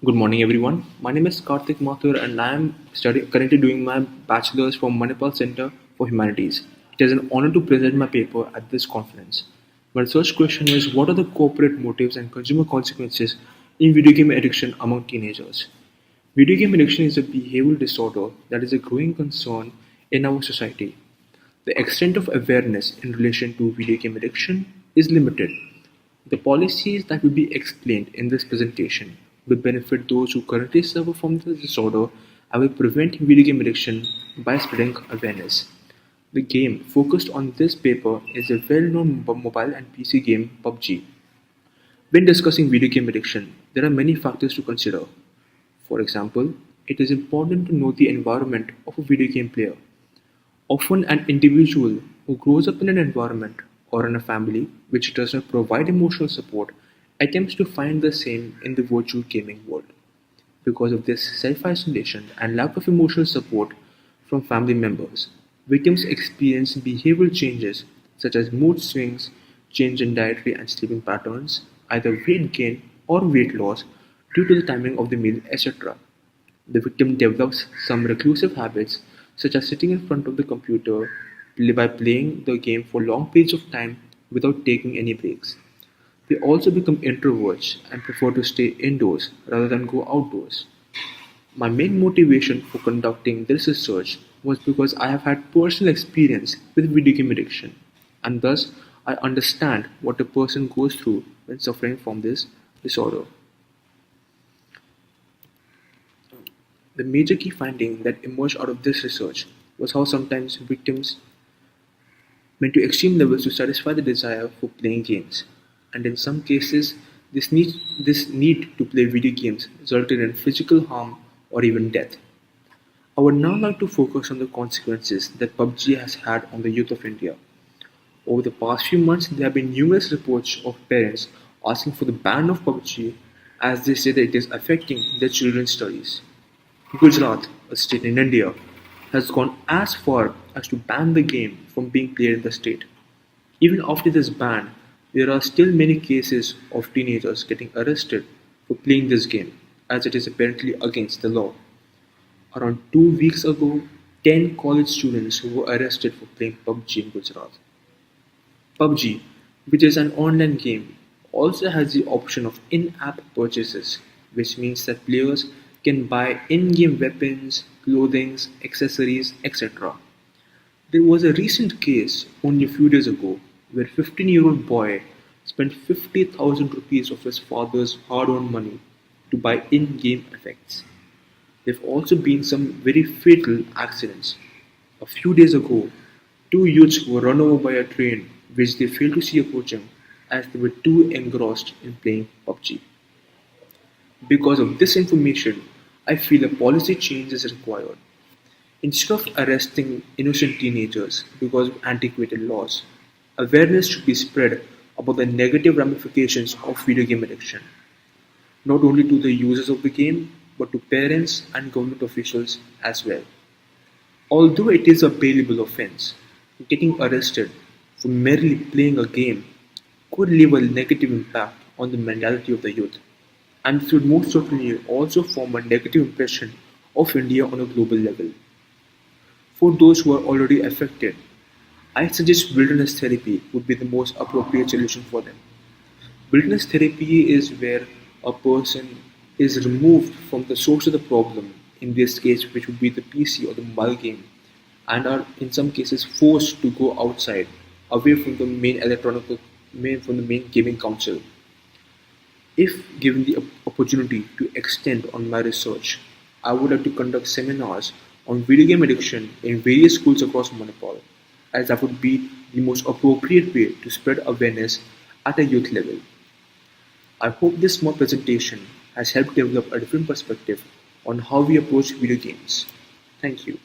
Good morning, everyone. My name is Kartik Mathur, and I am currently doing my bachelor's from Manipal Center for Humanities. It is an honor to present my paper at this conference. My research question is: what are the corporate motives and consumer consequences in video game addiction among teenagers? Video game addiction is a behavioral disorder that is a growing concern in our society. The extent of awareness in relation to video game addiction is limited. The policies that will be explained in this presentation will benefit those who currently suffer from this disorder and will prevent video game addiction by spreading awareness. The game focused on this paper is a well-known mobile and PC game PUBG. When discussing video game addiction, there are many factors to consider. For example, it is important to know the environment of a video game player. Often, an individual who grows up in an environment or in a family which does not provide emotional support attempts to find the same in the virtual gaming world. Because of this self isolation and lack of emotional support from family members, victims experience behavioral changes such as mood swings, change in dietary and sleeping patterns, either weight gain or weight loss due to the timing of the meal, etc. The victim develops some reclusive habits, such as sitting in front of the computer by playing the game for long periods of time without taking any breaks. They also become introverts and prefer to stay indoors rather than go outdoors. My main motivation for conducting this research was because I have had personal experience with video game addiction, and thus I understand what a person goes through when suffering from this disorder. The major key finding that emerged out of this research was how sometimes victims went to extreme levels to satisfy the desire for playing games, and in some cases, this need to play video games resulted in physical harm or even death. I would now like to focus on the consequences that PUBG has had on the youth of India. Over the past few months, there have been numerous reports of parents asking for the ban of PUBG as they say that it is affecting their children's studies. Gujarat, a state in India, has gone as far as to ban the game from being played in the state. Even after this ban, there are still many cases of teenagers getting arrested for playing this game, as it is apparently against the law. Around 2 weeks ago, 10 college students were arrested for playing PUBG in Gujarat. PUBG, which is an online game, also has the option of in app purchases, which means that players can buy in game weapons, clothing, accessories, etc. There was a recent case only a few days ago where a 15-year-old boy spent 50,000 rupees of his father's hard earned money to buy in game effects. There have also been some very fatal accidents. A few days ago, two youths were run over by a train which they failed to see approaching as they were too engrossed in playing PUBG. Because of this information, I feel a policy change is required. Instead of arresting innocent teenagers because of antiquated laws, awareness should be spread about the negative ramifications of video game addiction, not only to the users of the game, but to parents and government officials as well. Although it is a bailable offense, getting arrested for merely playing a game could leave a negative impact on the mentality of the youth, and it would most certainly also form a negative impression of India on a global level. For those who are already affected, I suggest wilderness therapy would be the most appropriate solution for them. Wilderness therapy is where a person is removed from the source of the problem, in this case, which would be the PC or the mobile game, and are in some cases forced to go outside, away from the main gaming council. If given the opportunity to extend on my research, I would like to conduct seminars on video game addiction in various schools across Manipal, as that would be the most appropriate way to spread awareness at a youth level. I hope this small presentation has helped develop a different perspective on how we approach video games. Thank you.